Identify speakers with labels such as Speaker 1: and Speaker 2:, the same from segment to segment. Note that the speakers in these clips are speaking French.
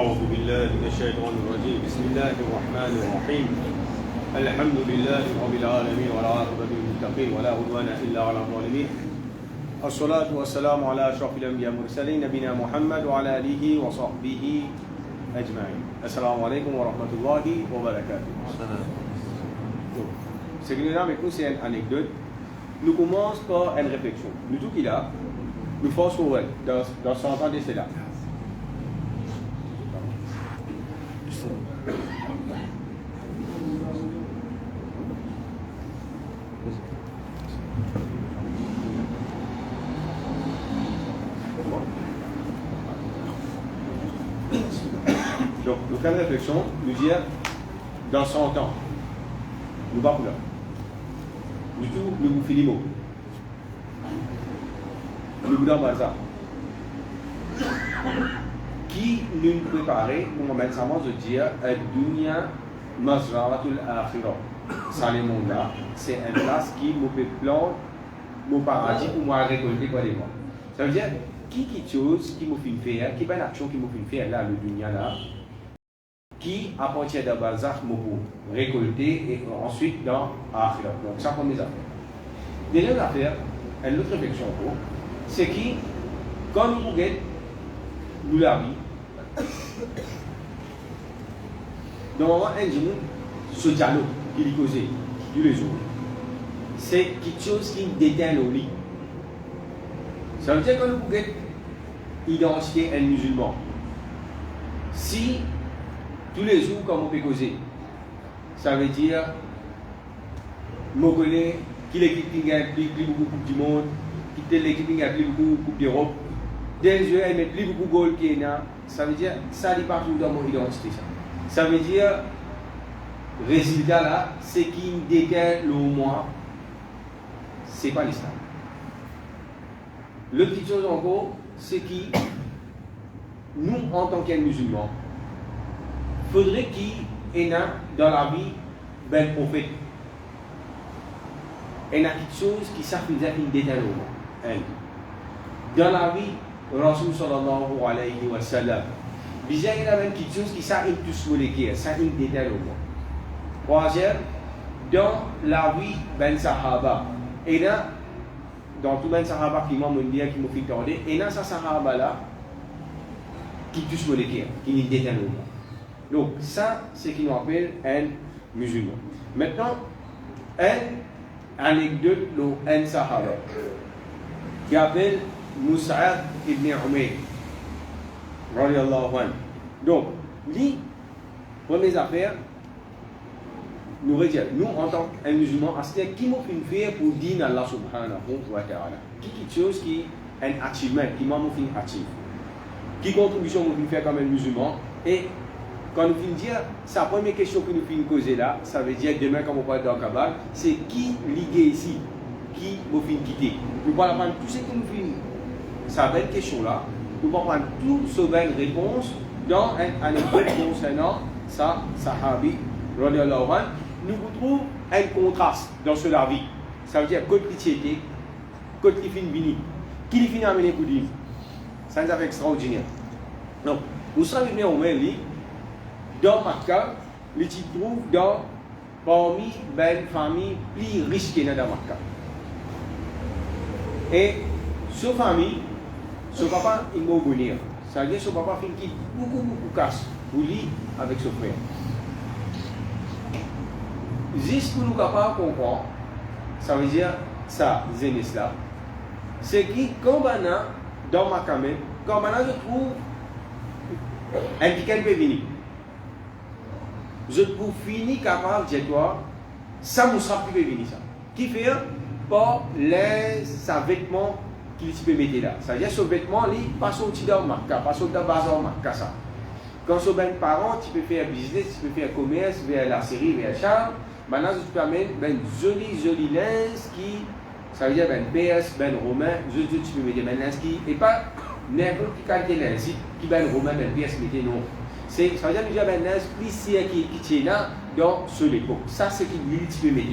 Speaker 1: أعوذ بالله من الشيطان الرجيم بسم الله الرحمن الرحيم الحمد لله رب العالمين والعاقبة للمتقين ولا عدوان إلا على الظالمين الصلاة والسلام على أشرف الأنبياء والمرسلين نبينا محمد وعلى آله وصحبه أجمعين. السلام عليكم ورحمة الله وبركاته. Ce que nous avons avec nous, c'est une anecdote. Nous commençons par une réflexion. Nous tout qu'il a, nous faisons dans 100 ans de cela. Donc, nous faisons une réflexion, nous dire, dans 100 ans, nous ne sommes pas là. Du tout, nous vous filmons. Nous vous donnons ça. Qui nous prépare pour mettre ça de dire, Dunya Mazra'atul Akhirah. Ça, le monde là, c'est une place qui nous peut planter mon paradis pour moi récolter quoi des mois. Ça veut dire, qui chose qui m'a fait faire, qui est une action qui m'a fait faire là, le Dunya là, qui à partir de Barzakh m'a récolter et ensuite dans Akhirah. Donc ça comme des affaires. Deuxième affaire, une autre réflexion c'est qui, quand nous regardons nous la vie, normalement un jour, ce dialogue qui est causé tous les jours, c'est quelque chose qui déteint le lit. Ça veut dire que nous regardons identifier un musulman. Si tous les jours, comme on peut causer, ça veut dire Mogolais, qui l'équipe qui gagne plus beaucoup Coupe du Monde, qui l'équipe qui gagne plus beaucoup Coupe d'Europe, des yeux, elle met plus beaucoup de goals qu'il y a, ça veut dire, ça n'est pas tout dans mon identité. Ça veut dire, résultat là, c'est qui détient le moi, c'est pas l'islam. Le petit chose encore, c'est qui, nous en tant que musulmans, faudrait qu'il y ait dans la vie ben prophète. Il y a quelque chose qui s'appelle une détermination. Dans la vie, Rasul sallallahu alayhi wa sallam, il y a quelque chose qui s'appelle tous moléculaires, ça une détermination. Troisième, dans la vie ben sahaba, et là, dans tout ben sahaba qui m'a dit, qui m'a fait tourner, et dans ce sahaba là, qui tous moléculaires, qui est une détermination. Donc, ça, c'est ce qu'on appelle un musulman. Maintenant, une anecdote de un Sahaba qui appelle Mus'ab ibn Umayr. Donc, les premières affaires, nous retirons, nous en tant que musulman, c'est qui m'a fait faire pour dire Allah subhanahu wa ta'ala. Qui est quelque chose qui est un achievement, qui m'a fait actif. Qui contribution m'a fait faire comme un musulman. Et quand nous finissons dire, c'est la première question que nous finissons causer là, ça veut dire demain quand on parle dans le Kabbal, c'est qui ligue ici, qui nous finit quitter. Nous allons prendre tout ce que nous finissons, cette belle question là, nous allons prendre toutes ces belles réponses dans un anecdote concernant ça, Sahabi, radiallahu anhu. Nous trouvons un contraste dans ce la vie. Ça veut dire côté piété, côté fin bini, qui les finit amener pour dire. Ça nous fait extraordinaire. Donc, nous sommes venus au même lit. Dans Makkah, les tu trouves parmi les familles plus riches qu'il y a dans Makkah. Et ce famille, ce papa, il va venir. Ça veut dire que ce papa fait qu'il beaucoup casse pour lui avec ce frère. Juste pour nous capables de comprendre, ça veut dire ça, jeunesse là, c'est que quand on a dans Makkah même, quand on a je trouve un week-end peut venir. Je trouve fini capable de toi, ça me sera plus venir ça. Qui fait par les vêtements qu'il peut mettre là. C'est-à-dire ce vêtement, il passe au petit dans Makkah, passe au bazar Makkah ça. Quand ce ben parents, tu peux faire business, tu peux faire commerce vers la série, vers Charles. Maintenant, tu peux amener ben joli linge qui, ça veut dire ben PS, ben romain, tu peux mettre ben linge qui, et pas n'importe quelle qualité linge qui ben romain, ben PS, mettez non. Ça veut dire que j'ai un linge plié qui est là dans ce l'époque. Ça, c'est qui lui, tu peux mettre.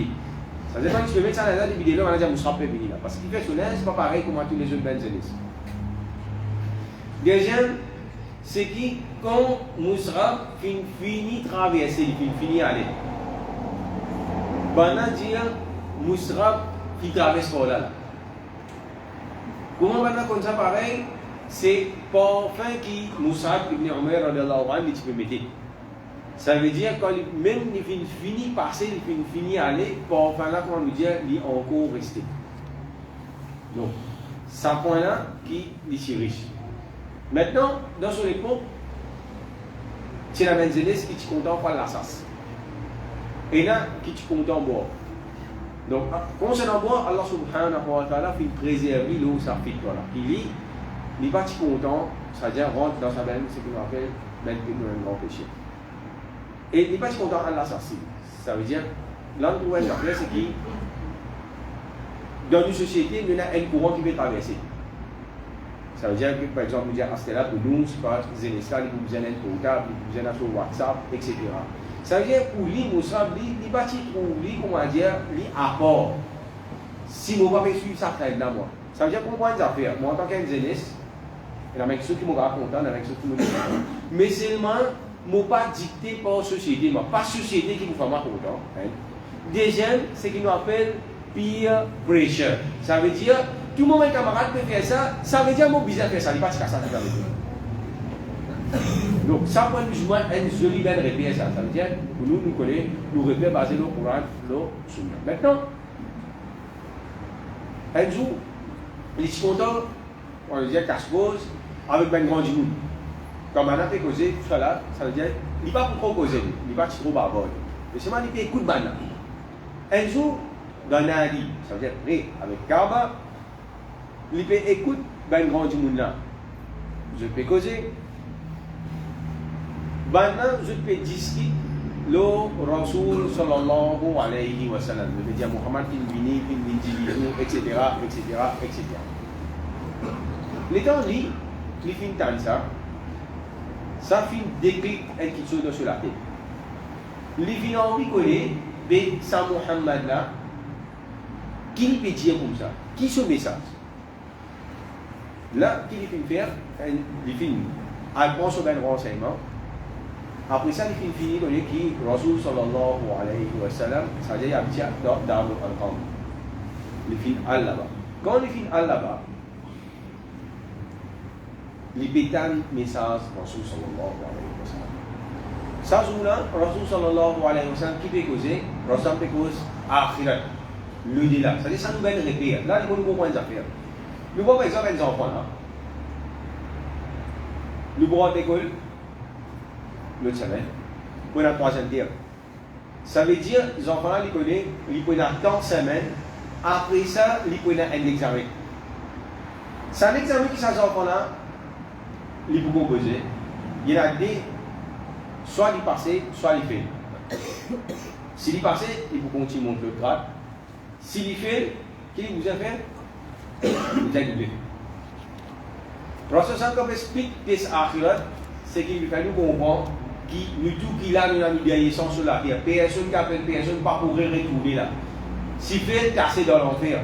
Speaker 1: Ça veut dire que tu peux mettre ça dans la vidéo, on va dire que je ne venir là. Parce qu'il fait ce linge, ce n'est pas pareil comme tous les autres belles jeunesse. Deuxième, c'est que quand Mousrab finit traverser, il finit aller. Pendant dire Mousrab qui traverse par là. Comment maintenant comme ça pareil, c'est parfum qui Mousrab ibn Umar radiallahu anhu tu peux mettre. Ça veut dire quand même il finit passer, il finit aller, parfum là comment nous dire, il est encore resté. Donc, c'est un point là qui est riche. Maintenant, dans son époque, c'est la même jeunesse qui est content par la sas. Et là, qui est content boire. Donc, concernant boire, Allah subhanahu wa ta'ala fait préserver l'eau, ça fait voilà. Il n'est pas content, c'est-à-dire rentre dans sa veine, ce qu'on appelle un grand péché. Et il n'est pas content à l'assassin. Ça veut dire, l'endroit où c'est qui, dans une société, il y a un courant qui peut traverser. Ça veut dire que, par exemple, nous disons, ah, là pour nous, c'est pas Zénestal, il vous un portable, il vous sur WhatsApp, etc. Ça veut dire pour lui, Moussa, il va trouver, comment dire, l'apport. Si je ne vais pas suivre ça, ça aide moi. Ça veut dire qu'on prend des affaires. Moi, en tant qu'un Zénès, et avec ceux qui m'ont raconté, avec ceux qui m'ont dit, mais seulement, je ne pas dicté par la société, pas la société qui nous fait mal content. Deuxième, c'est ce qu'on appelle peer pressure. Ça veut dire, tout le monde, un camarade peut faire ça, ça veut dire que mon business fait ça, il n'est pas ça, ça veut dire. Donc, ça, pour nous, une jolie belle repère, ça veut dire, pour nous, nous connaissons, nous repères basés sur le Coran, le Sunna. Maintenant, un jour, les contents, on va dire casse-pose, avec un grand djimoun. Comme on a fait causer, tout ça là, ça veut dire, il n'est pas pour trop causer, il n'est pas trop barbare. Mais seulement, il fait écoute banane. Un jour, dans Nadi, ça veut dire prêt avec Karba, il peut écouter ben grand du monde là. Je peux causer. Maintenant, je peux discuter le Rasoul sallallahu alayhi wa sallam. Je peux dire Muhammad il vini, etc., etc., etc. L'étant dit, il finit ça finit d'écrire quelque chose sur la tête. Il finit envie de connaître, mais ça Muhammad là, qui peut dire comme ça? Qui ce message? Là, qu'il finit faire, il finit à prendre sur un renseignement. Après ça, il finit de dire qui Rasoul sallallahu alayhi wa sallam, c'est-à-dire il y a un petit d'arbre en il finit à là-bas. Quand il finit à là-bas, il pétane message Rasoul sallallahu alayhi wa sallam. Ça, jour-là, Rasoul sallallahu alayhi wa sallam, qui peut causer? Rasoul peut causer akhirat. Le là, c'est-à-dire ça nous va le repère. Là, il faut nous comprendre les affaires. Nous voyons par exemple les enfants là. Nous voyons l'école, l'autre semaine, pour la troisième terre. Ça veut dire, les enfants là, ils connaissent tant semaines, après ça, ils connaissent un examen. C'est un examen qui, ces enfants là, ils peuvent composer. Il y a des, soit ils passent, soit ils font. S'ils passent, ils peuvent continuer à monter le grade. S'il fait, qu'est-ce qu'il vous a fait? Il a doublé. Rasul Sallallahu explique des akhirat, c'est qu'il fait nous comprendre que nous tout qui là nous avons des sur la terre. Personne qui appelle personne pas pour retrouver là. Si fait casser dans l'enfer,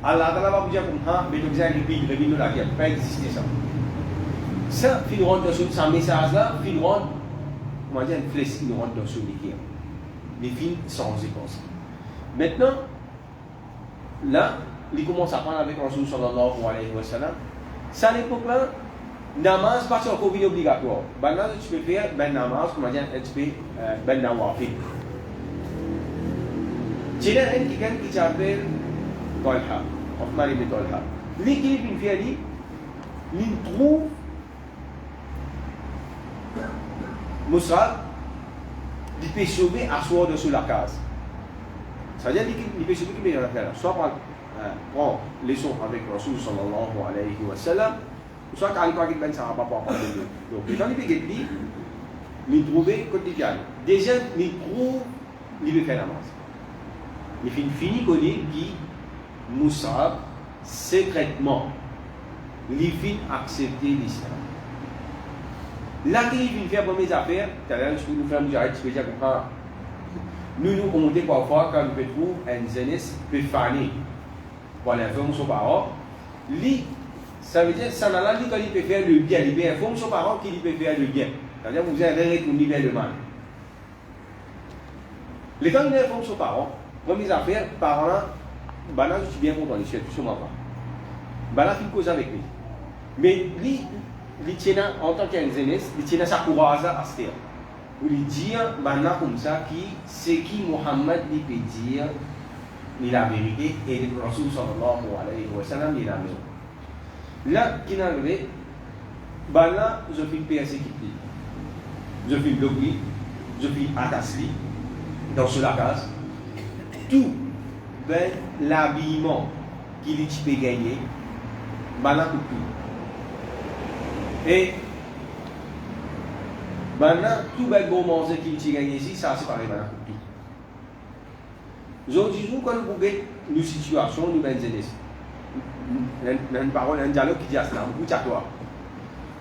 Speaker 1: Allah va vous dire comme ça, mais vous allez répéter dans la terre, pas exister ça. Ça, il rentre dans ce message là, il rentre, on va dire une flèche, il rentre dans ce liquide. Les films sans réponse. Maintenant, là, il commence à parler avec Rasul sallallahu alayhi wa sallam. Ça, à l'époque-là, namaz, pas encore obligatoire. Maintenant, tu peux faire ben namaz, comment dire, tu peux ben nawafil. Il y a quelqu'un qui s'appelle Talha, Othman ibn Talha. Lui qui peut faire, il trouve Moussa, il peut sauver à soi de sur la case. Ça veut dire qu'il peut sauver qui met dans la case. Soit prend leçon avec Rasul sallallahu alayhi wa sallam, soit quand il parle de ça, on va pas parler de. Donc, quand il peut dire, il trouve quotidien. Déjà, il trouve, il veut faire la masse. Il finit qu'on dit qui Moussa, secrètement, il finit accepter l'islam. Là, qu'il vient faire pour mes affaires, tu as je peux nous faire un direct, tu peux dire que nous remontons parfois quand nous trouvons un jeunesse peut faner. Pour l'information par rapport, lui, Ça veut dire, ça n'a pas dit qu'il peut faire le bien, il peut informer son parent qu'il peut faire le bien. C'est-à-dire, vous avez retourné vers le mal. Les temps où il informe son parent, première affaire, parent là, je suis bien content, je suis tout sur ma part. Là, il cause avec lui. Mais lui, en tant qu'Enzenes, il tient sa courage à se faire. Pour lui dire, comme ça, c'est qui Mohammed lui peut dire la vérité et le Rasul sallallahu alayhi wa sallam il a raison. Là, qui n'a arrivé, là, je fais persécuter. Je fais bloquer, je fais attacher dans ce la case. Tout l'habillement qu'il peut gagner, là, pour tout. Et maintenant, tout le bon manger qu'il peut gagner ici, ça c'est pareil maintenant pour tout. Aujourd'hui, quand nous avons une situation, nous avons une parole, un dialogue qui dit à cela, beaucoup de toi.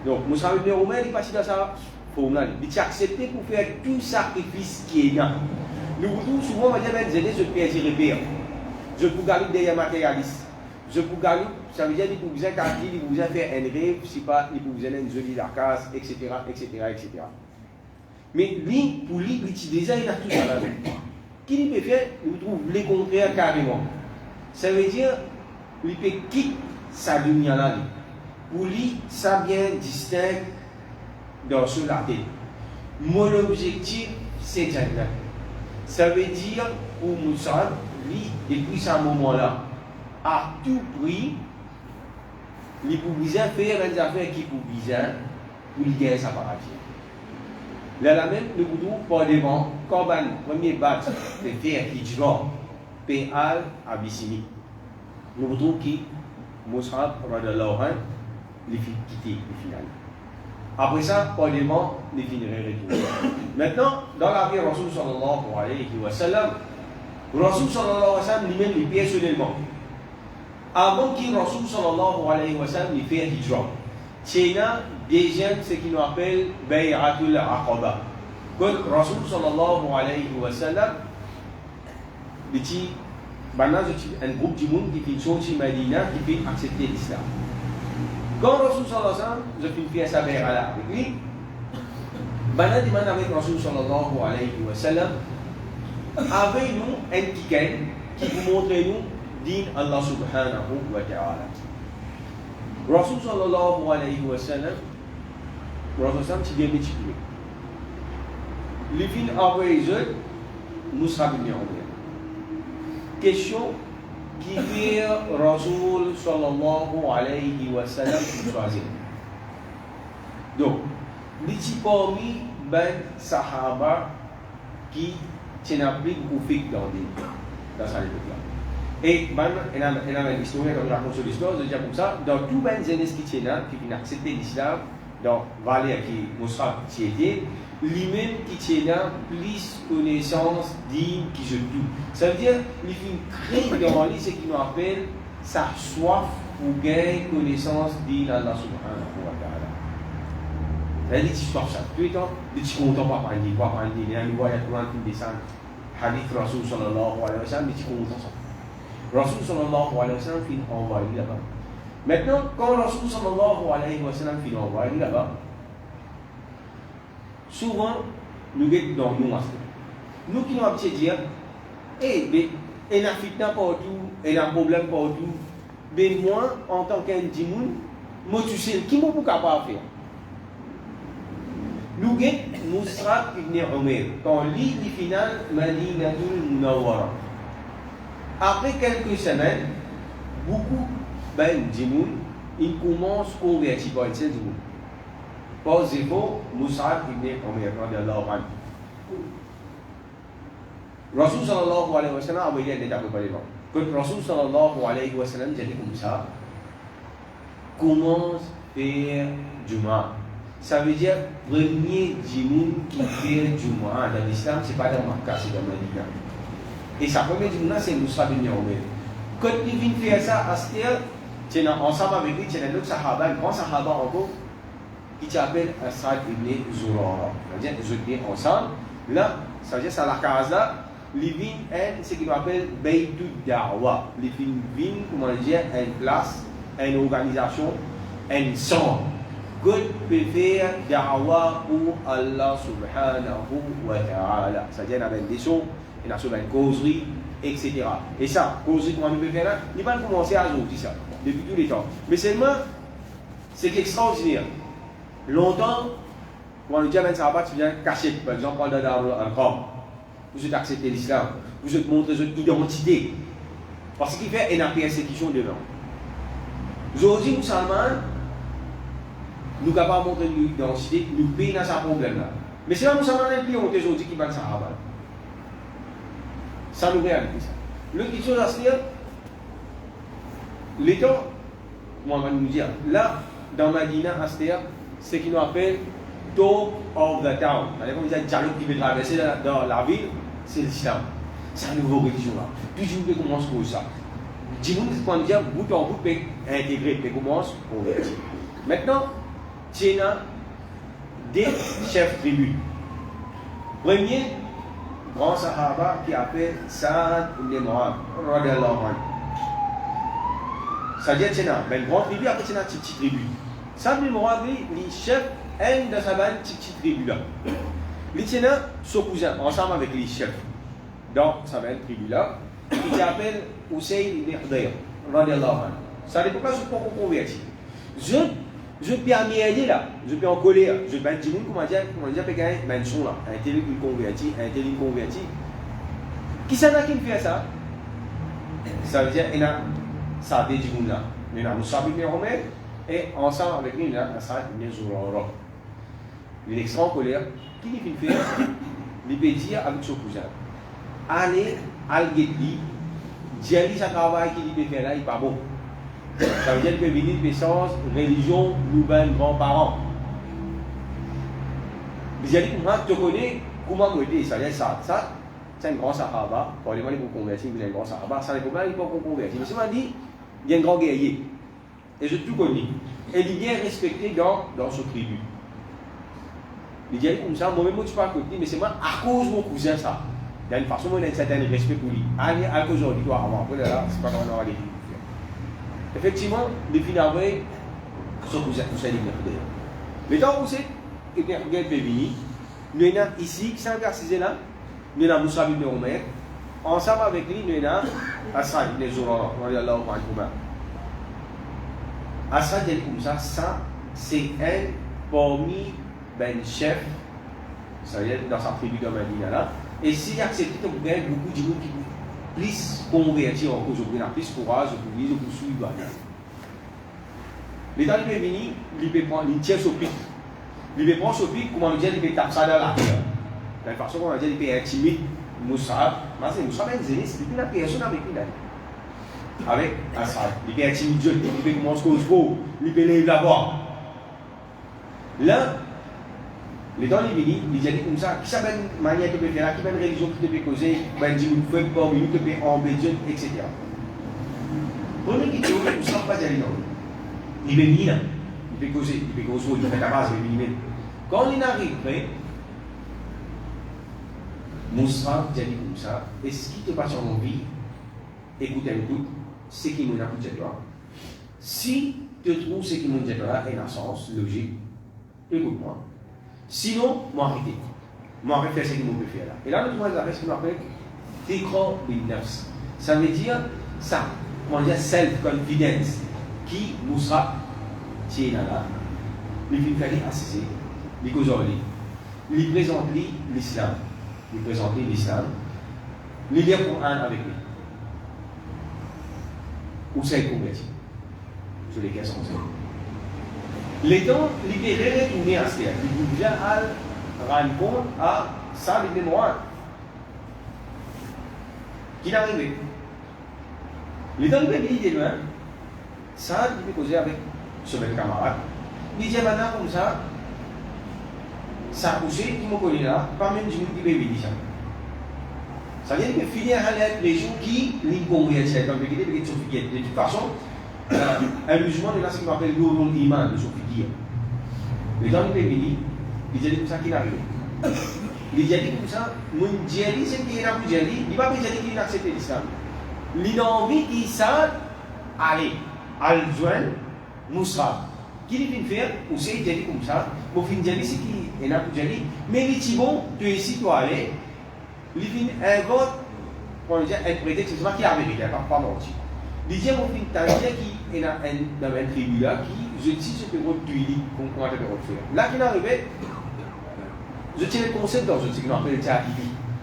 Speaker 1: Donc, Moussa ibn Omer, il passe dans sa forme là. Il a accepté pour faire tout sacrifice qui est là. Nous vous souvent, on va dire, je peux repérer. Je peux garder derrière matérialiste. Je peux garder, ça veut dire qu'il vous a gardé, il vous a fait un rêve, si pas, il vous a une jolie la case, etc., etc., etc. Mais lui, pour lui, déjà, il a tout ça là. Qui peut faire, nous trouve les contraires carrément. Ça veut dire, il peut quitter sa lumière là. Pour lui, ça bien distinct dans ce la tête. Mon objectif, c'est Jannah. Ça veut dire, pour Moussa, lui, depuis ce moment-là, à tout prix, il pouvait faire des affaires qui pouvaient pour gagner sa paradis. Là, la même, le boudou, par devant, Corban, premier batch, de faire Hijra, Péal, Abyssinie. Le boudou qui, Moussa, radallahu anhu, les fit quitter le final. Après ça, par devant, les finirait retourner. Maintenant, dans la vie de Rasul sallallahu alayhi wa sallam, Rasul sallallahu alayhi wa sallam lui-même, il personnellement. Avant qu'il Rasul sallallahu alayhi wa sallam il fait hijra, Tchéna déjeune ce qu'il appelle Bay'atul Aqaba. Quand Rasul sallallahu alayhi wa sallam, il dit, un groupe de monde qui fait sortir Medina qui fait accepter l'islam. Quand Rasul sallallahu alayhi wa sallam, je fais sa bay'a là avec lui, Bana demande avec Rasul sallallahu alayhi wa sallam, avez-nous un ticket qui vous montre nous din Allah subhanahu wa ta'ala. Rasul sallallahu alayhi wa sallam, Rasul sallam qui vient m'expliquer. Les fins envoyés, Moussa ibn Omer. Question qui fait Rasul sallallahu alayhi wa sallam choisir. Donc, les parmi ben sahaba qui tiennent appris pour faire dans sa époque là. Et il y a une histoire, quand je raconte l'histoire, je dis comme ça, dans tout les jeunesse qui tiennent là, qui viennent accepter l'islam, dans Valère qui Moussa qui était, lui-même qui tient là plus connaissance digne qui se tout. Ça veut dire, il crée dans lui ce qu'on appelle sa soif pour gagner connaissance digne d'Allah subhanahu wa ta'ala. C'est-à-dire, tu soif ça. Tout le temps, tu es content par parler, il y a une voix, il y a tout le monde qui descend. Hadith Rasul sallallahu alayhi wa sallam, tu es content ça. Rasul sallallahu alayhi wa sallam finit envoyé là-bas. Maintenant, quand Rasul sallallahu alayhi wa sallam finit envoyé là-bas, souvent, nous sommes dans nos masques. Nous qui nous avons dit, mais il y a un fitna partout, il y a un problème partout. Mais moi, en tant qu'un djimoun, moi tu sais, qui m'a pas capable de faire? Nous sommes Moussa ibn Omer. Quand l'île finale, Madinatul Munawwara. Après quelques semaines, beaucoup de djimoun, ils commencent à convertir par le djimoun. Par exemple, Moussa ibn Omer, radiallahu anhu. Rasul sallallahu alayhi wa sallam a envoyé un état préparément. Quand Rasul sallallahu alayhi wa sallam dit comme ça, commence à faire Juma. Ça veut dire, premier djimoun qui fait Juma dans l'islam, ce n'est pas dans Makkah, c'est dans Medina. Et sa première djimoun, c'est Moussa ibn Omer. Quand il vient faire ça, Astir, tu es ensemble avec lui, tu es un autre sahaba, un grand sahaba encore, qui s'appelle Asad ibn Zurara. C'est-à-dire, ils étaient ensemble. Là, ça veut dire, c'est la case là, les vignes, c'est ce qu'on appelle Baytud Da'wa. Les vignes, comment dire, une place, une organisation ensemble. God peut faire da'wa pour Allah subhanahu wa ta'ala. C'est-à-dire, il y a des sons, il y a une causerie, etc. Et ça, causerie, comment on peut faire là, il va commencer à aujourd'hui ça, depuis tous les temps. Mais seulement, c'est extraordinaire. Longtemps, quand on dit à ça va, tu viens cacher, par exemple, pendant un camp, vous êtes accepté l'islam, vous êtes montré votre identité. Parce qu'il fait une persécution devant. Aujourd'hui, nous Salman, nous sommes capables de montrer l'identité, nous payons dans ce problème-là. Mais c'est là nous sommes dans pays aujourd'hui qui va le Sahaba. Ça nous réalise. L'autre chose à se dire, l'État, moi, je vais nous dire, là, dans Madina, à Astéa, c'est ce qu'ils nous appellent Talk of the Town. C'est-à-dire, comme le dialogue qui veut traverser dans la ville, c'est l'islam. C'est une nouvelle religion là. Toujours on commence comme ça. Dis-nous, quand on dit bout en bout, peut intégrer, peut commencer à convertir. Maintenant, il y a des chefs tribus. Premier, grand Sahaba qui appelle Saad ibn Mu'adh, radiyallahu anhu. C'est-à-dire qu'il y a une grande tribu, après il y a une petite tribu. Saad ibn Mu'adh, les chefs, un de sa petite tribu là. Il y a son cousin, ensemble avec les chefs. Dans sa tribu là, il s'appelle Usayd ibn Hudayr, radiyallahu anhu. Ça dépend pas de ce qu'on convertit. Je peux en aider là, je peux en coller là, je peux en dire comment dire, un son là, un tel qui convertit, un tel qui convertit. Qui ça qui fait ça? Ça veut dire qu'il y a ça des gens là, il y a Moussa ibn Omer et ensemble avec lui il y a Asad ibn Zurara. Il est extrêmement colère. Qui fait faire? Il peut dire avec son cousin. Allez, al-Ghetli, Djali sa travail qu'il peut faire là, il n'est pas bon. Ça veut dire qu'il peut venir de sens, religion, nouvelles, grands-parents. Djali, comment tu connais, comment me dire, ça veut dire ça, c'est un grand Sahaba, pour les gens pour convertir, il est un grand Sahaba, ça n'est pas mal, il faut convertir. Mais c'est dit, il y a un grand guerrier, et je tout connais, et il est bien respecté dans son tribu. Il dit comme ça, moi-même, je ne suis pas à côté, mais c'est moi, à cause de mon cousin, ça. Il y a une façon, on a un certain respect pour lui. Allez, à cause aujourd'hui, toi, avant, après, là, c'est pas comment on va aller. Effectivement, depuis l'avril, son cousin, Moussa ibn Hudayr. Mais tant que vous savez, ibn Hudayr peut venir, nous avons ici, qui s'est inversé là, nous avons Moussa ibn Omer, ensemble avec lui, nous avons Asad ibn Zurara, radiyallahu anhu. Asad, il est comme ça, c'est un parmi ben chef, c'est-à-dire dans sa tribu de Madina là, et s'il accepte que vous avez beaucoup de gens qui plus convertir en cause, vous avez plus courage, vous pouvez vous suivre. L'État il peut venir, il peut prendre, il tire son pic. Il peut prendre son pic, comment on dit, il peut taper ça dans la terre. De la façon comment on dit, il peut intimider Moussa. C'est Moussa ben zéné, c'est depuis la personne avec lui là. Avec Assad, il peut intimider, il peut commencer cause faux, il peut lever la voix. Là, les gens ils viennent, ils disent comme ça, qui s'appelle manière de faire, qui s'appelle religion qui te peut causer, ben dis nous fait pas minute, te peut embêter, etc. Première question, vous ne savez pas d'aller dans. Il peut venir, il peut causer, il fait la base, il peut venir. Quand il arrive, Moussa dit comme ça, et ce qui te passe en vie, écoute, ce qui m'a dit toi. Si tu trouves ce qui m'a dit toi est un sens logique, écoute-moi. Sinon, moi arrêtez. Moi arrêtez faire ce qu'il peut faire là. Et là, nous trouvons ce qu'on appelle Tikra bin Nafs. Ça veut dire ça, comment dire self-confidence, qui nous sera tiens là, il fait faire assister, il cause il présente l'islam, il présente l'islam, il lit le Coran avec lui. Où c'est converti? Sur les questions. Les temps libérés retournés à ce terre, il vient à rendre compte à Saad ibn Mu'adh qui est arrivé. Les temps libérés, il est loin. Saad, il peut causer avec ce même camarade. Il dit maintenant comme ça, ça a poussé, il m'a connu là, pas même du monde qui peut venir ça. Ça veut dire que finir à les gens qui les convertissent dans le pays, de toute façon, un musulman est là ce qu'on appelle l'Iman de son figure. Les gens qui venir, ils disent comme ça qu'il arrive. Ils disent comme ça, mon djihadi, c'est qu'il y a un djihadi, il ne va pas dire qu'il accepte l'islam. Il a envie qu'il s'aide, allez, al-Zouan, Moussa, Qui vient faire, ou c'est dit comme ça, au fin de l'année, c'est qui est là pour dire, mais les petits bons, tu es ici, tu es allé, ils viennent inventer, on va dire, interpréter, c'est pas qui a vérité, pas menti. Les gens au fin de l'année, qui est dans une tribu là, qui, je dis, ce que vous tuez, qu'on va te faire. Là, qui est arrivé, je tiens le concept dans ce qu'on appelle le théâtre.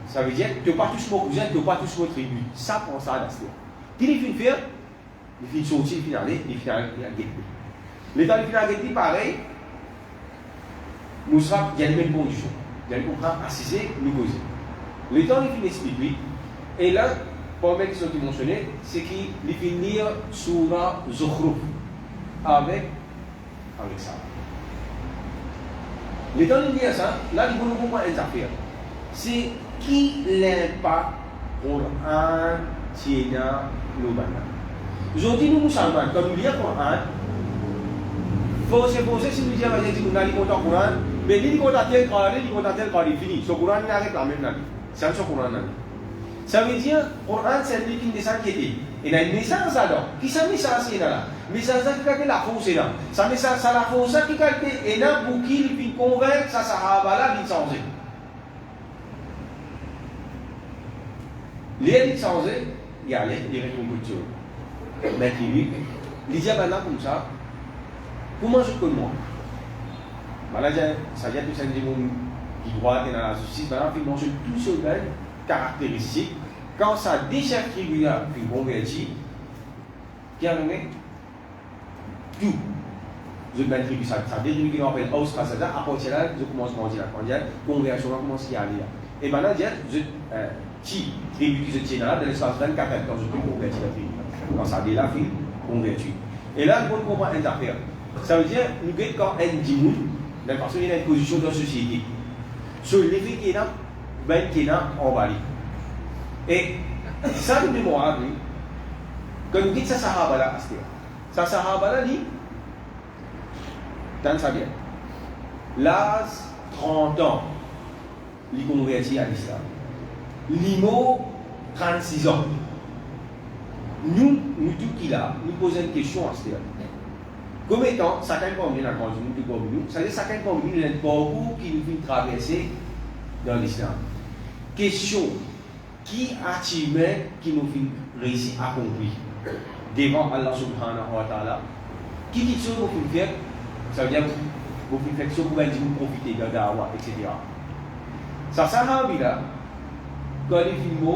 Speaker 1: Ça veut dire que tu n'as pas tous mon cousin, tu n'as pas tous mon tribu. Ça, prend ça à la semaine. Qui les fait faire, les filles sortir, les filles aller, les filles aller à guetter. Les temps, les filles à guetter, pareil, nous serons, il y a les mêmes conditions. Il y a les contrats assisés, nous causer. Les temps, les filles expliquent, et là, pour mettre ce qui est mentionné, c'est qu'ils finissent sur la Zokhruf avec ça. Les temps, ils disent ça, là, ils vont comprendre une affaire. C'est qui l'impact Coran tient le banal. Aujourd'hui, nous musulmans, quand nous lisons le Coran, il faut se poser si nous disons que nous allons compter le Coran, mais nous comptons tel Coran, il finit. Ce Coran, il arrête la même année. C'est un Coran. Ça veut dire que le Coran, c'est un livre qui descend qui est. Il y a une message là. Qui est ce message là? Le message qui est la force là. Ça message, c'est la force qui est là pour qu'il puisse convaincre sa sahaba là de changer. Les élites changées, il y a les rétrocultures. Mais les diables là comme ça, comment je connais moi? Là, ça vient de ces gens qui droit dans la justice, maintenant, ils mangent tout ce même caractéristique. Quand ça déchire tribu là, puis converti, qui a nommé tout. Je vais tribu ça détruit qui appelle Aus Passada, à partir de là, je commence à dire quand il y a conversion, on commence à y aller. Et maintenant, qui tribu qui se tient là, dans l'espace 24 heures, quand je peux convertir la tribu. Quand ça dit la fille, converti. Et là, nous comprenons une affaire. Ça veut dire, nous avons quand un dimoun, parce qu'il y a une position dans la société. Sur l'effet qui est là, ben qui est là, on va aller. Et ça, nous devons rappeler, quand nous dites ça, Sahaba là, ça, Sahaba là, dit, dans sa bien, l'âge 30 ans, il convertit à l'islam. L'IMO, 36 ans. Nous disons qu'il a, nous posons une question à ce moment. Comme étant, chacun parmi nous, c'est-à-dire chacun parmi nous, il y a un parcours qui nous fait traverser dans l'islam. Question, qui a-t-il qui nous fait réussir à accomplir devant Allah subhanahu wa ta'ala? Qui dit ça, vous pouvez faire? Ça veut dire, vous pouvez faire ça, vous pouvez profiter de la dawa, etc. Ça, ça a envie là. Quand les films,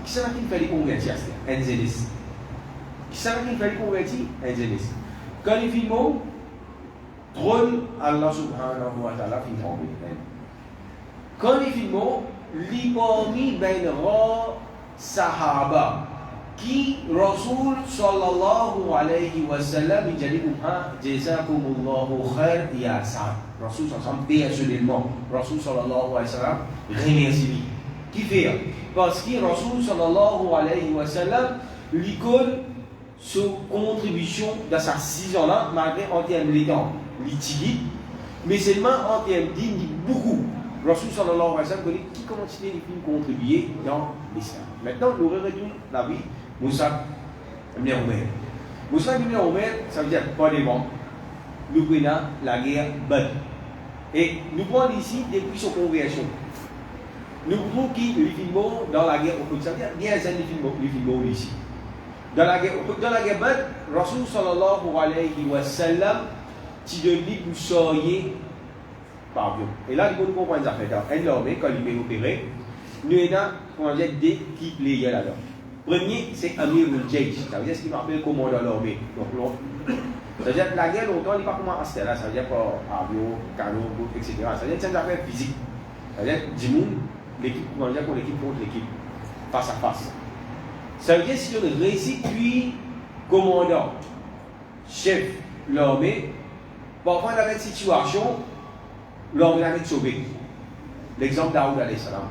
Speaker 1: qui c'est qui fait les convertir? Un zélis. Qui c'est qui fait les convertir? Un zélis. Quand les films, trône Allah subhanahu wa ta'ala fin tomber. Quand les films, l'imami ben ra sahaba qui Rasul sallallahu alayhi wa sallam il dit jazakumullahu khair ya Sa'd. Rasul sallallahu personnellement, Rasul sallallahu alayhi wa sallam remercie. Qui fait? Parce que Rasul sallallahu alayhi wa sallam lui connaît sa contribution dans sa 6 ans là, malgré en termes de temps litige, mais seulement en termes d'île beaucoup. Rasul sallallahu alayhi wa sallam connaît qui continue de contribuer dans l'islam. Maintenant, nous regardons la vie Moussa ibn Omer. Moussa ibn Omer, ça veut dire pas des vents. Nous prenons la guerre Badr. Et nous prenons ici depuis son conversion. Nous prenons qui les films dans la guerre Uhud. Ça veut dire bien les films ici. Dans la guerre Badr, Rasul sallallahu alayhi wa sallam, tu devais vous soyez par avion. Et là, il faut comprendre ça. Un homme, quand il est opéré, nous avons des qui playent là-dedans. Premier, c'est Amir al-Jaysh. Ça veut dire ce qu'il m'appelle commandant l'armée. Donc, c'est-à-dire que la guerre, longtemps, il n'est pas comment acheter là. Ça veut dire pas avion, canot, etc. Ça veut dire que c'est une affaire physique. Ça veut dire que l'équipe, comment dire, l'équipe contre l'équipe, face à face. Ça veut dire que si on réussit, puis commandant, chef, l'armée, parfois dans une situation, l'armée a été sauvée. L'exemple d'Aoud alayhi salam.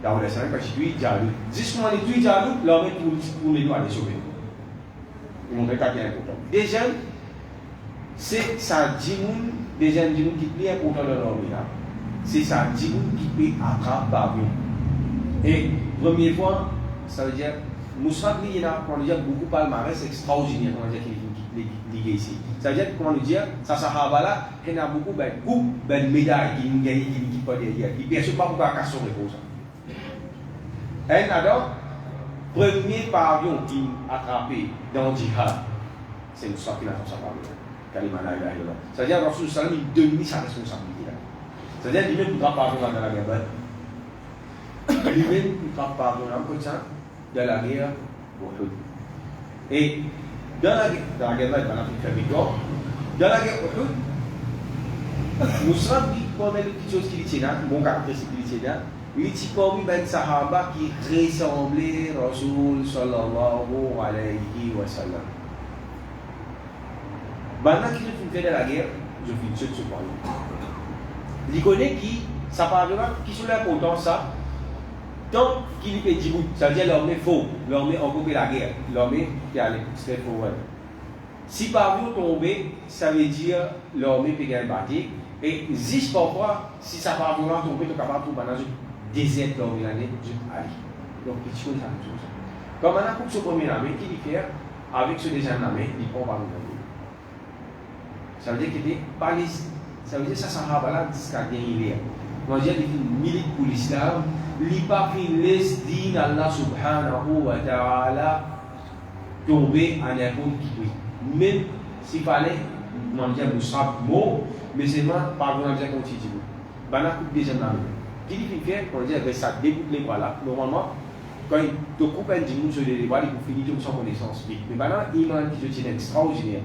Speaker 1: Daoud alayhi salam, quand il tue Jalut. Jusqu'à il tue Jalut, l'armée pour les nous aller sauver. Ils m'ont dit qu'il est important. Deuxième, c'est ça djimoun, deuxième djimoun qui est important dans l'armée. C'est ça djimoun qui peut attraper par avion. Et première fois, ça veut dire, Moussa, il y a beaucoup de palmarès extraordinaire, on va dire qu'il ligués ici. Ça veut dire, comment nous dire, ça sahaba là, il y a beaucoup de médailles qui nous gagnent, qui pas derrière, qui bien sûr pas pour la question de ça. Et alors, premier pavillon qui attrapé dans le djihad, c'est une sorte qui n'a pas sa parole. Kalimana ilaha illallah. C'est-à-dire, Rasul Sallam, il domine sa responsabilité là. C'est-à-dire, lui-même, il ne pas dans la guerre. Lui-même, il ne pas comme ça dans la guerre. Et dans la guerre, dans la victoire, dans la guerre, nous sommes dit qu'on a une petite chose qui est là, mon caractéristique qui est là, il est comme un sahaba qui ressemblait Rasul sallallahu alayhi wa sallam. Maintenant qu'il fait de la guerre, je finis de ce point. Il connaît qui, ça parle qui sont là pour ça. Tant qu'il est Djibouti, ça veut dire l'armée faux, l'armée occupé la guerre, l'armée qui allait straight forward. Si pavillon tombé, ça veut dire l'armée peut gagner bâti. Et juste parfois, si ça pavillon tombé, tu es capable de trouver un désert l'armée l'année, je aller. Donc, il faut ça. Comme on a pour ce premier armée, qui dit faire avec ce deuxième armée, il prend pavillon. Ça veut dire qu'il était pas les. Ça veut dire que ça sahaba là, jusqu'à gagner. Moi, j'ai dit milite pour l'islam. Lipa finis din Allah subhanahu wa ta'ala tomber en n'importe qui. Même s'il fallait manger un mot, mais c'est moi, pardon, on a continué. Bana coupe déjà dans le. Qui dit qu'il fait, on dit avec ça, découpe les bras là. Normalement, quand il te coupe un djinn sur les bras, il faut finir tout sans connaissance. Mais maintenant, il m'a dit que c'est extraordinaire.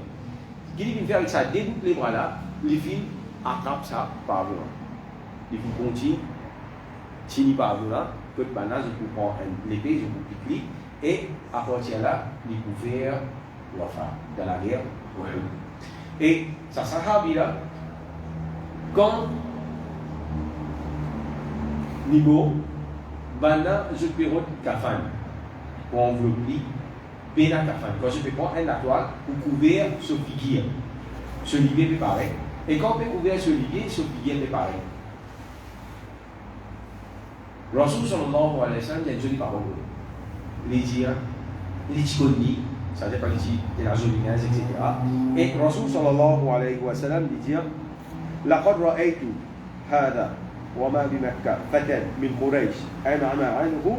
Speaker 1: Qui dit qu'il fait avec ça, découpe les bras là, les filles attrapent ça par là. Il faut continuer. Si il n'y a pas de là, que je peux prendre l'épée, je peux piquer, et à partir de là, il peut faire l'affaire dans la guerre. Et ça sahabi là, quand niveau, je peux prendre kafan pour envelopper, bien la kafan. Quand je peux prendre un toile pour couvrir ce figuier, ce livre est pareil. Et quand on peut couvrir ce livre, ce figuier est pareil. Rasul sallallahu alayhi wa sallam, il y a une jolie parole. Il dit, il dit, ça veut dire qu'il dit de la jolinesse, etc. Et Rasul sallallahu alayhi wa sallam, il dit, لقد رأيت هذا وما بمكة فتى من قريش أنعم عنه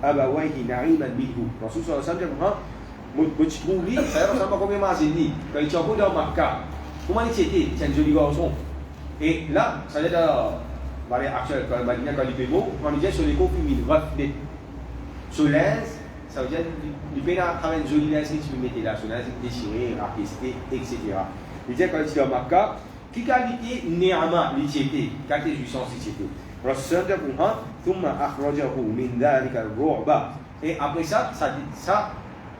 Speaker 1: أبويه نعيما منه. Rasul sallallahu alayhi wa sallam, moi je trouve lui, ça ressemble à combien de dit quand il est encore dans Makkah. Comment il était? C'est un joli garçon. Et là, ça veut dire varié actuel, quand il fait beau, on dit sur les cours féminines, reflet. Sur l'aise, ça veut dire du pays à travers une jolie laisse que tu peux mettre là, sur l'aise déchirée, rapisté, etc. Il dit quand il est dans Makkah, qui qualité néama l'itiété, qualité jouissance l'itiété. Et après ça,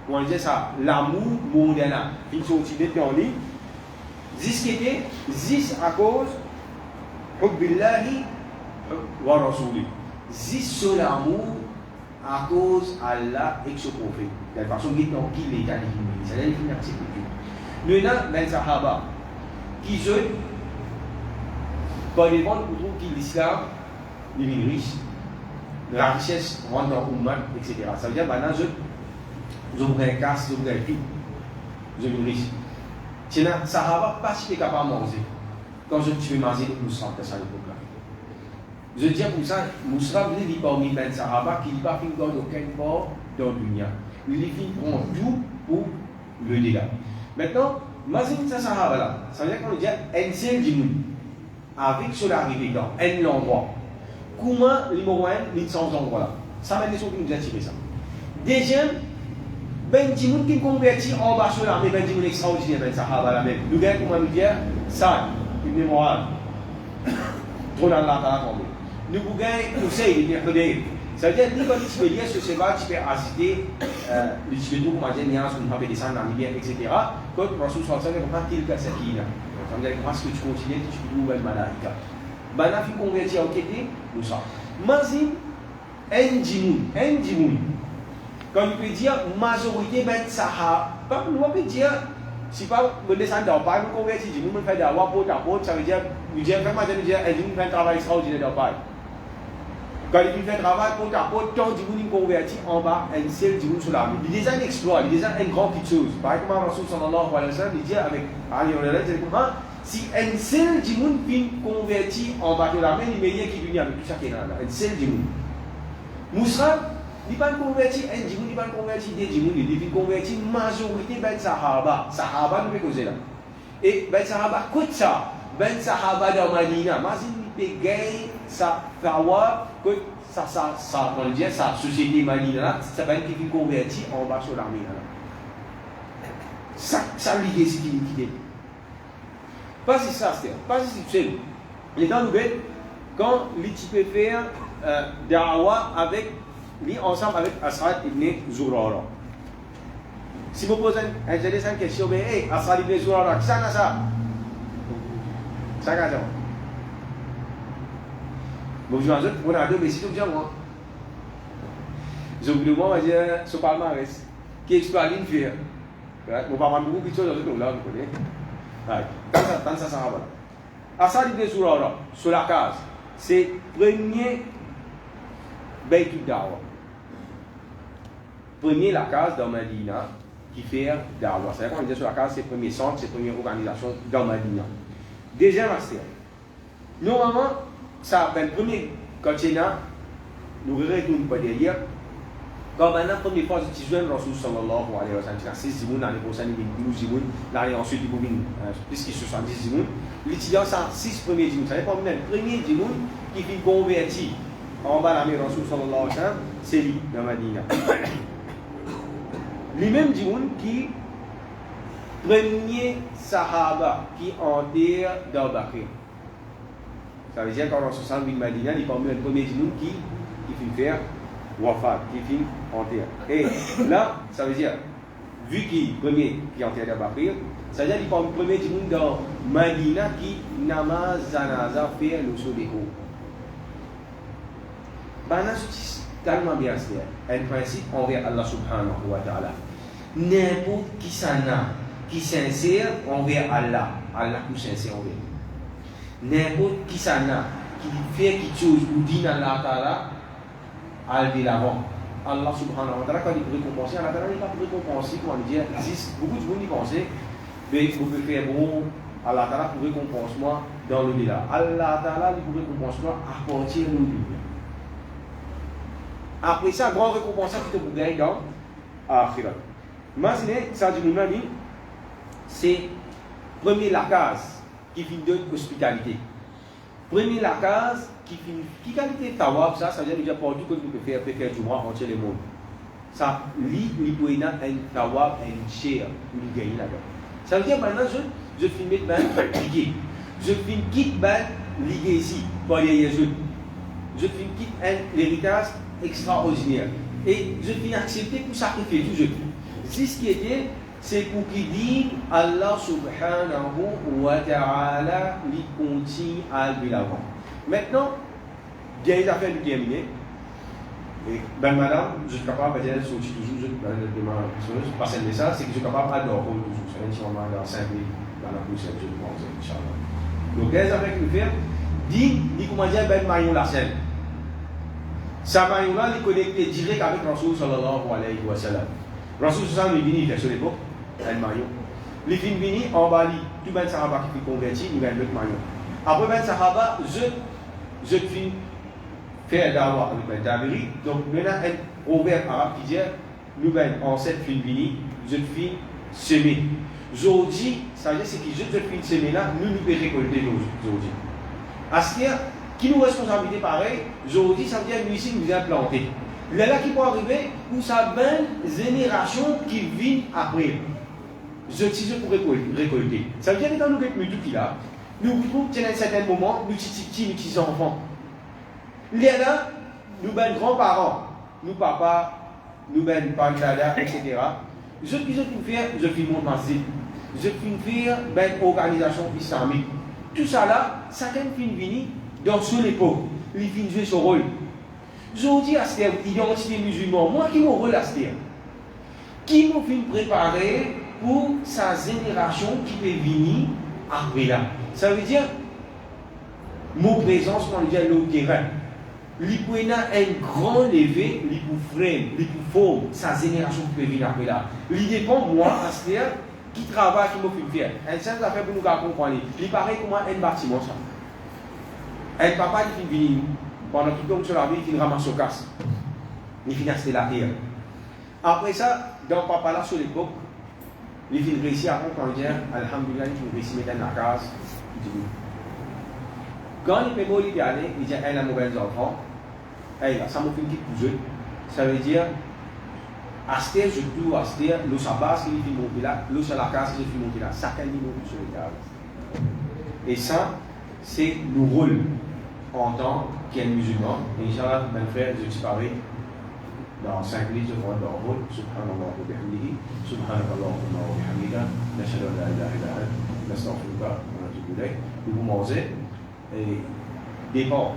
Speaker 1: on dit ça, l'amour mondial, ils sont aussi en ligne, zis à cause, Hubbillahi wa Rasuli. Zis l'amour à cause Allah et son prophète. De la façon qui est l'état divin. C'est-à-dire qu'il n'y a pas de sécurité. Nous avons des Sahaba qui se par les ventes pour trouver que l'islam est riche. La richesse rentre dans l'Ummat, etc. Ça veut dire maintenant, je vous ai casse, je vous ai tout. Je suis riche. C'est un Sahaba pas si capable de manger. Quand je suis manger, nous sommes à cette époque-là. Je dis pour ça, Moussa dit parmi les Sahaba qui n'est pas fait dans aucun port dans le dunya. Il prend tout pour le dégât. Maintenant, imagine ça Sahaba là. Ça veut dire qu'on dit un seul djinn avec cela arrivé dans un endroit. Comment les Morouens, les 100 endroits là. Ça m'a des choses qui nous a tiré ça. Deuxième, ben djinn qui convertit en bas sur l'armée, ben djinn extraordinaire, ben Sahaba là même. Nous gagnons comment nous dire ça, une mémoire. Trop dans la tombe. Nous gagnons, nous savons, il est ça veut dire que quand tu peux dire ce que tu peux assister, tu peux tout comment dire, tu peux descendre dans l'hiver, etc. Quand Rasul sallallahu alayhi wa sallam, il y a ça qui est là. Ça veut dire que parce que tu continues, tu peux trouver le malaïka. Bana fi converti en quête, nous ça. Mazim, un djimoun. Quand tu peux dire majorité ben sahaba, nous on peut dire si pas me descendre dans pas me converti, djimoun me fait d'avoir pour ta porte, ça veut dire nous dire vraiment dire un djimoun fait un travail extraordinaire dans pas. Quand il fait travail pour t'apporter tant de gens convertis en bas, un seul de sur la vie. Il déjà un exploit, il déjà une grande petite chose. Par exemple, Rasoul sallallahu alayhi wa sallam, il dit avec Ali on est comment si un seul de gens finit converti en bas de la main, il meilleur qui vient avec tout ça qui est là. Un seul de gens. Moussa, il pas converti, un de gens, il pas converti, des gens, il finit converti, majorité ben Sahaba. Sahaba nous peut causer là. Et ben Sahaba, écoute ça, ben Sahaba dans Madina, Mazin peguei sa fawa que ça on dit sa société Madina ça va être qui converti en bas sur l'armée là ça lié c'est qui pas si ça c'est pas si c'est les dans nous quand tu peux faire da'wa avec lui ensemble avec Asad ibn Zurara si vous posez une question mais hey Asad ibn Zurara qui ça ça bonjour, on a deux messieurs qui ont je vous demande ce palmarès qui exploite l'inférieur. On va avoir beaucoup de choses dans ce là, vous connaissez. Tant ça va. Asad ibn Zurara, sur la case, c'est premier Beitul Dawa. Premier la case dans Medina qui fait Dawa. C'est-à-dire qu'on dit sur la case, c'est le premier centre, c'est la première organisation dans Medina. Deuxième aspect. Normalement, ça ben premier quand il y a nous retournons pas derrière quand maintenant première fois tu joins Rasoul sallallahu alayhi wa sallam 6 zimoun l'année prochaine il 12 zimoun l'année ensuite il boubine plus que 70 zimoun l'étudiant ça 6 premiers zimoun ça n'est pas même premier zimoun qui fait converti en bas l'année Rasoul sallallahu alayhi wa sallam c'est lui dans Madina les mêmes zimoun qui premier sahaba qui enterre dans Bakr. Ça veut dire qu'en 60 000 Madina, il y a le premier djinnoun qui fait faire wafat, qui fait enterrer. Et là, ça veut dire, vu qu'il est premier qui enterre Bakr, ça veut dire qu'il y a le premier djinnoun dans Madina qui namaz zanaza fait le saut des hauts. C'est tellement bien clair. Un principe envers Allah subhanahu wa ta'ala. N'importe qui s'en a, qui sincère envers Allah, Allah qui sincère envers lui. N'importe qui s'en a, qui fait quelque chose ou dit à Allah Ta'ala, al de l'avant. Allah subhanahu wa ta'ala, quand il peut récompenser, Allah Ta'ala n'est pas pour récompenser, comme on dit, beaucoup de gens y pensent, mais vous pouvez faire bon, Allah Ta'ala pour récompenser moi dans le delà. Allah Ta'ala pour récompenser moi à partir de l'autre. Après ça, grand récompense qui te vous gagne dans Akhirat. Imaginez, ça dit mon ami, c'est premier la case. Qui finit de hospitalité. Premier la case qui finit qui qualité tawab ça veut dire déjà pour tout que vous pouvez faire du mois entier le monde. Ça li poina un tawab un share pour gagner là-dedans. Ça veut dire maintenant je finis mettre ben ligue. Je finis quitte ben ligue ici pour les autres. Je finis quitte un héritage extraordinaire et je finis accepter pour sacrifier tout je. C'est ce qui était c'est pour qu'il dise Allah subhanahu wa ta'ala lui continue à lui l'avant. Maintenant, bien les affaires du terminé. Et ben madame, je suis capable de dire toujours, je passe le message, c'est que je suis capable de dormir toujours. C'est un moment dans 5 minutes dans la poussière, je pense, Inch'Allah. Donc, les affaires qu'il fait, dit comment dire, ben maillon la scène. Ça maillon là, il est connecté direct avec Rasoul sallallahu alayhi wa sallam. Rasoul sallallahu alayhi wa sallam, il est venu sur l'époque. Un maillot. Les films vini en Bali, tout ben Sahaba qui fait converti, il va un autre maillot. Après ben Sahaba, je finis faire d'avoir avec ben Tabiri. Donc maintenant un proverbe arabe qui dit, nous ben en cette film vini, je finis semer. Aujourd'hui, ça veut dire c'est que je finis semer là, nous pouvons récolter aujourd'hui. À ce qui nous responsabilité pareil, aujourd'hui ça veut dire nous ici nous avons planté. Là qui peut arriver, où ça ben génération qui vient après. Je tise pour récolter. Ça veut dire que quand nous sommes tout là, nous trouvons qu'à un certain moment, nous sommes petits enfants. Il y a là, nous sommes grands-parents, nous papas, nous sommes parents, etc. Je finis mon masjid. Je finis faire une organisation islamique. Tout ça là, chacun finit venir dans son époque. Il finit jouer son rôle. Je vous dis à cette identité musulmane, moi qui mon rôle à cette qui m'a fait préparer pour sa génération qui peut venir après là. Ça veut dire, mon présence, on dit le terrain. il peut y avoir un grand levé, il peut frame, il peut former sa génération qui peut venir après là. Il dépend moi, c'est-à-dire qui travaille, qui me fait faire. Un simple affaire pour nous comprendre. Il paraît comme un bâtiment ça. Un papa qui vient pendant tout le temps sur la vie, il ramasse au casse. Il finit acheter la terre. Après ça, dans papa là sur l'époque, il finit réussir à comprendre, alhamdoulilah, il finit réussir à mettre la case. Quand il peut mourir, il dit, elle a mauvais enfant. Hey, là, ça m'a fait une petite poussée. Ça veut dire, acheter, je dois acheter, l'eau sa base qui est montée là, l'eau sur la case qui est montée là. Ça, quel niveau sur le cadre. Et ça, c'est le rôle en tant qu'un musulman. Et Inch'Allah, mes frères, je disparais dans 5 minutes, je vois dans le rôle. Subhanallah wa bihamdihi. Subhanallah wa bihamdika. Nashhadu an la ilaha illa anta. Nastaghfiruka wa natubu ilayk. Vous mangez et dépend.